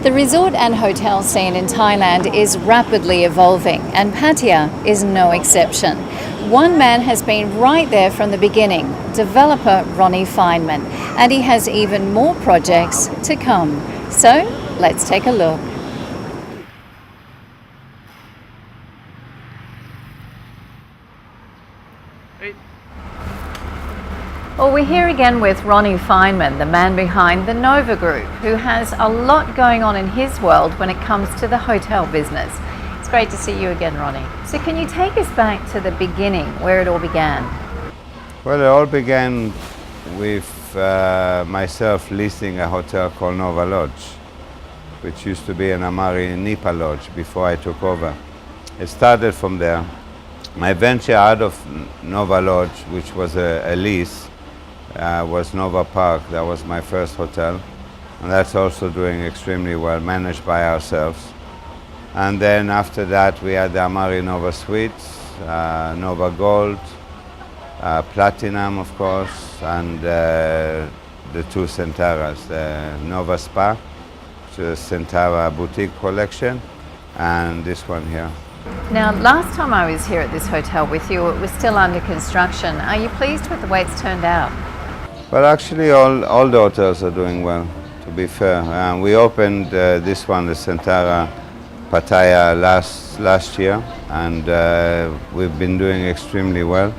The resort and hotel scene in Thailand is rapidly evolving, and Pattaya is no exception. One man has been right there from the beginning, developer Rony Fineman, and he has even more projects to come. So, let's take a look. Well, we're here again with Rony Fineman, the man behind the Nova Group, who has a lot going on in his world when it comes to the hotel business. It's great to see you again, Rony. So can you take us back to the beginning, where it all began? Well, it all began with myself leasing a hotel called Nova Lodge, which used to be an Amari Nipa Lodge before I took over. It started from there. My venture out of Nova Lodge, which was a lease, was Nova Park. That was my first hotel, and that's also doing extremely well, managed by ourselves. And then after that we had the Amari Nova Suites, Nova Gold, Platinum of course, and the two Centaras, the Nova Spa, which is Centara Boutique Collection, and this one here. Now, last time I was here at this hotel with you, it was still under construction. Are you pleased with the way it's turned out? Well, actually, all the hotels are doing well, to be fair. We opened this one, the Centara Pattaya, last year, and we've been doing extremely well.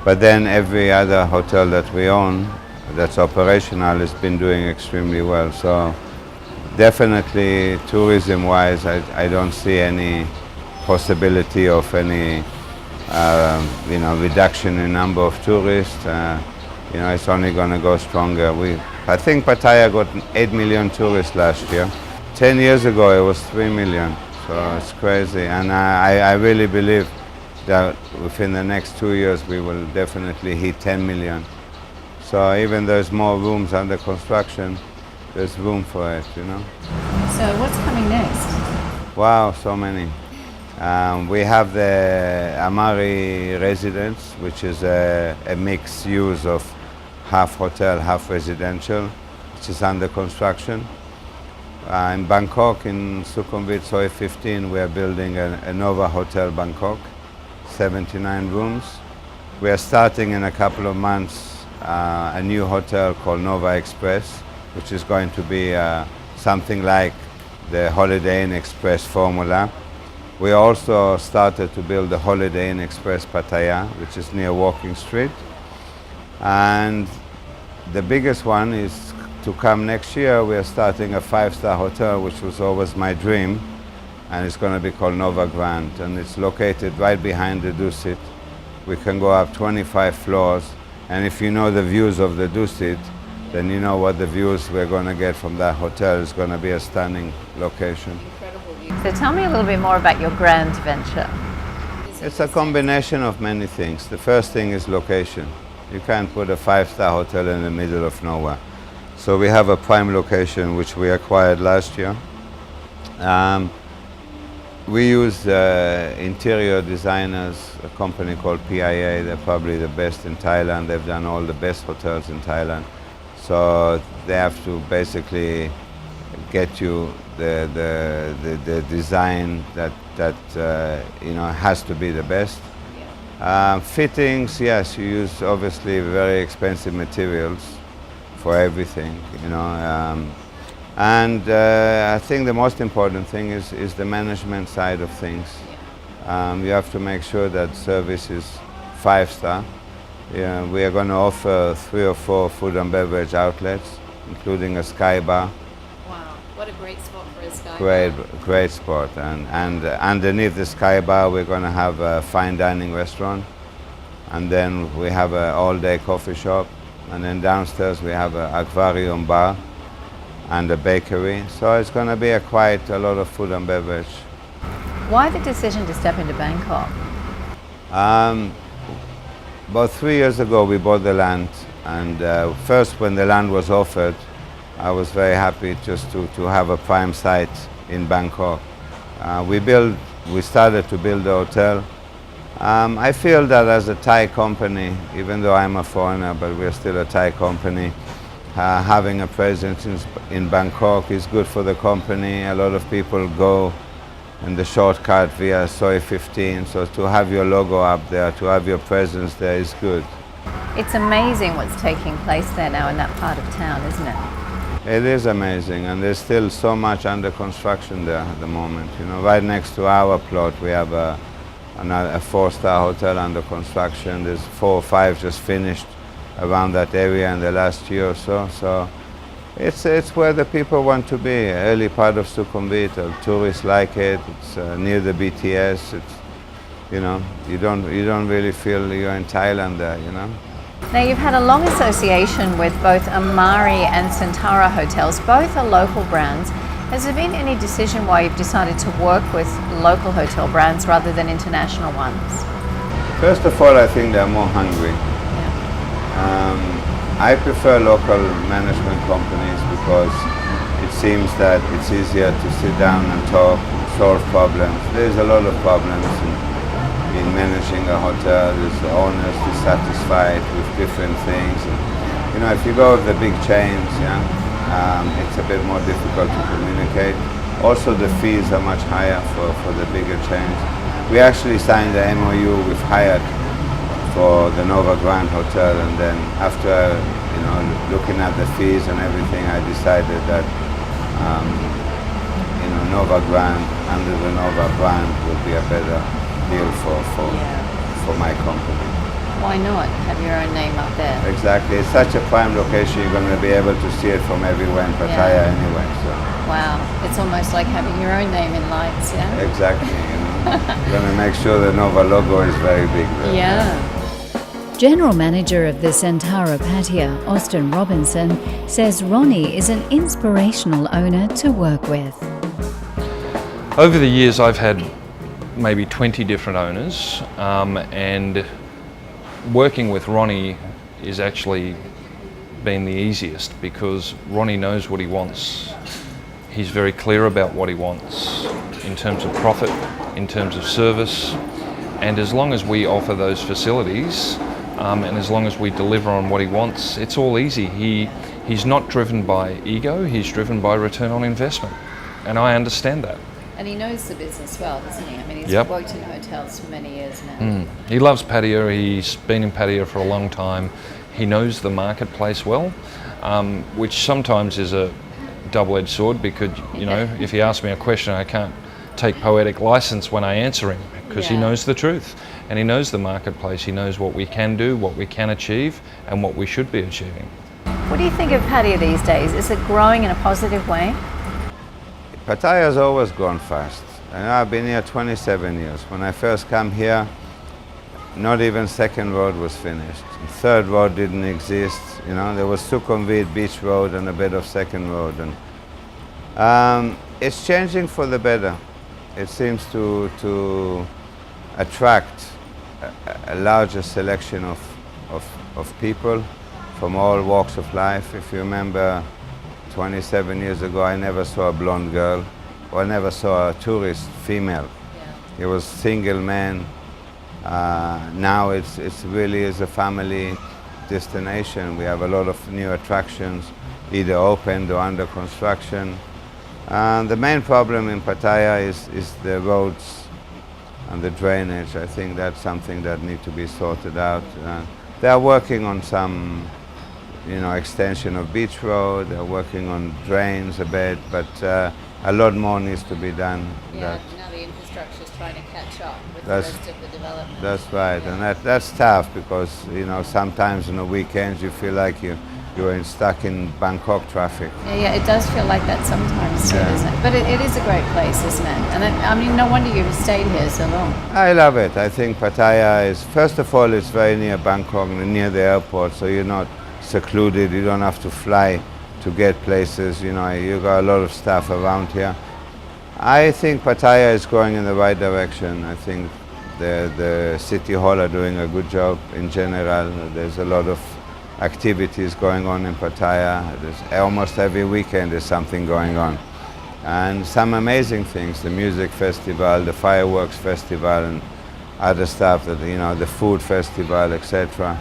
But then every other hotel that we own that's operational has been doing extremely well. So definitely, tourism-wise, I don't see any possibility of any reduction in number of tourists. It's only going to go stronger. I think Pattaya got 8 million tourists last year. 10 years ago it was 3 million, so it's crazy. And I really believe that within the next 2 years we will definitely hit 10 million. So even though there's more rooms under construction, there's room for it, So what's coming next? Wow, so many. We have the Amari Residence, which is a mixed use of half hotel, half residential, which is under construction. In Bangkok, in Sukhumvit Soi 15, we are building a Nova Hotel Bangkok, 79 rooms. We are starting in a couple of months a new hotel called Nova Express, which is going to be something like the Holiday Inn Express formula. We also started to build the Holiday Inn Express Pattaya, which is near Walking Street. And the biggest one is to come next year. We are starting a 5-star hotel, which was always my dream, and it's going to be called Nova Grand, and it's located right behind the Dusit. We can go up 25 floors, and if you know the views of the Dusit, then you know what the views we're going to get from that hotel. Is going to be a stunning location. So tell me a little bit more about your grand venture. It's a combination of many things. The first thing is location. You can't put a 5-star hotel in the middle of nowhere. So we have a prime location which we acquired last year. We use interior designers, a company called PIA. They're probably the best in Thailand. They've done all the best hotels in Thailand. So they have to basically get you the design that has to be the best. Fittings, yes, you use obviously very expensive materials for everything, and I think the most important thing is the management side of things. You have to make sure that service is 5-star. We are going to offer 3 or 4 food and beverage outlets, including a sky bar. What a great spot for a sky bar. Great spot. And underneath the sky bar, we're going to have a fine dining restaurant. And then we have an all-day coffee shop. And then downstairs, we have an aquarium bar and a bakery. So it's going to be quite a lot of food and beverage. Why the decision to step into Bangkok? About 3 years ago, we bought the land. And first, when the land was offered, I was very happy just to have a prime site in Bangkok. We started to build the hotel. I feel that as a Thai company, even though I'm a foreigner, but we're still a Thai company, Having a presence in Bangkok is good for the company. A lot of people go in the shortcut via Soi 15, so to have your logo up there, to have your presence there is good. It's amazing what's taking place there now in that part of town, isn't it? It is amazing, and there's still so much under construction there at the moment. You know, right next to our plot we have a 4-star hotel under construction. There's 4 or 5 just finished around that area in the last year or so. So it's where the people want to be. Early part of Sukhumvit, tourists like it. It's near the BTS. It's, you know, you don't really feel you're in Thailand there. You know. Now, you've had a long association with both Amari and Centara hotels. Both are local brands. Has there been any decision why you've decided to work with local hotel brands rather than international ones? First of all, I think they're more hungry. I prefer local management companies because it seems that it's easier to sit down and talk, solve problems. There's a lot of problems in managing a hotel. There's owners dissatisfied with different things. And, you know, if you go with the big chains, it's a bit more difficult to communicate. Also, the fees are much higher for the bigger chains. We actually signed the MOU with Hyatt for the Nova Grand Hotel, and then after looking at the fees and everything, I decided that Nova Grand under the Nova brand would be a better deal for my company. Why not have your own name up there? Exactly, it's such a prime location. You're going to be able to see it from everywhere in Pattaya anyway. So. Wow, it's almost like having your own name in lights, yeah? Exactly, you're going to make sure the Nova logo is very big there. Yeah. General Manager of the Centara Pattaya, Austin Robinson, says Rony is an inspirational owner to work with. Over the years I've had maybe 20 different owners, and working with Rony is actually been the easiest because Rony knows what he wants. He's very clear about what he wants in terms of profit, in terms of service, and as long as we offer those facilities and as long as we deliver on what he wants, it's all easy. He's not driven by ego, he's driven by return on investment, and I understand that. And he knows the business well, doesn't he? I mean, he's worked in hotels for many years now. He loves Pattaya, he's been in Pattaya for a long time. He knows the marketplace well, which sometimes is a double-edged sword because, you know, if he asks me a question, I can't take poetic license when I answer him because he knows the truth and he knows the marketplace. He knows what we can do, what we can achieve, and what we should be achieving. What do you think of Pattaya these days? Is it growing in a positive way? Pattaya has always grown fast. And I've been here 27 years. When I first came here, not even second road was finished. Third road didn't exist. You know, there was Sukhumvit Beach Road and a bit of second road. And it's changing for the better. It seems to attract a larger selection of people from all walks of life. If you remember, 27 years ago, I never saw a blonde girl, or I never saw a tourist female. It was single men. Now it's really is a family destination. We have a lot of new attractions, either opened or under construction. The main problem in Pattaya is the roads and the drainage. I think that's something that needs to be sorted out. They are working on some extension of beach road. They're working on drains a bit, but a lot more needs to be done. Yeah, now the infrastructure is trying to catch up with the rest of the development. That's right, and that's tough because sometimes on the weekends you feel like you're stuck in Bangkok traffic. Yeah, it does feel like that sometimes, doesn't it? But it is a great place, isn't it? And I mean, no wonder you've stayed here so long. I love it. I think Pattaya is, first of all, it's very near Bangkok, near the airport, so you're not secluded. You don't have to fly to get places. You got a lot of stuff around here. I think Pattaya is going in the right direction. I think the City Hall are doing a good job in general. There's a lot of activities going on in Pattaya. Almost every weekend there's something going on. And some amazing things, the music festival, the fireworks festival, and other stuff, the food festival, etc.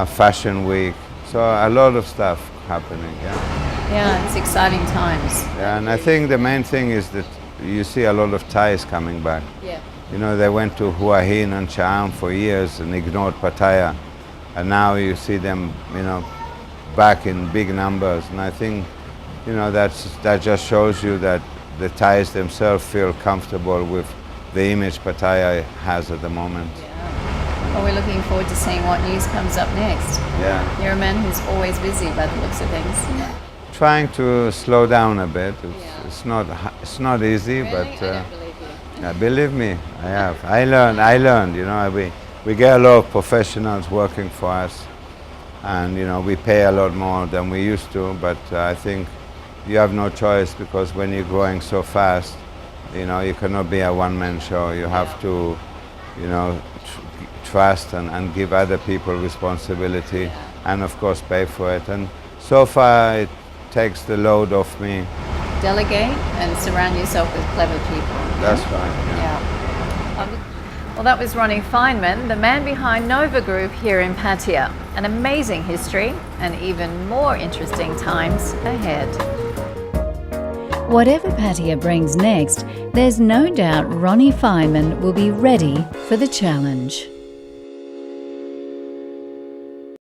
Fashion week. So a lot of stuff happening. Yeah. Yeah, it's exciting times. Yeah, and I think the main thing is that you see a lot of Thais coming back. Yeah. You know, they went to Hua Hin and Cham for years and ignored Pattaya, and now you see them, you know, back in big numbers. And I think, you know, that just shows you that the Thais themselves feel comfortable with the image Pattaya has at the moment. Yeah. Well, we're looking forward to seeing what news comes up next. Yeah. You're a man who's always busy by the looks of things. Trying to slow down a bit. Yeah. It's not easy, Really? but I don't believe you. yeah, believe me, I have. I learned. You know, we get a lot of professionals working for us, and you know, we pay a lot more than we used to. But I think you have no choice, because when you're growing so fast, you know, you cannot be a one-man show. You have to, you know, trust and give other people responsibility, and of course pay for it. And so far, it takes the load off me. Delegate and surround yourself with clever people. That's right. Yeah. Yeah. Well, that was Rony Fineman, the man behind Nova Group here in Pattaya. An amazing history and even more interesting times ahead. Whatever Pattaya brings next, there's no doubt Rony Fineman will be ready for the challenge.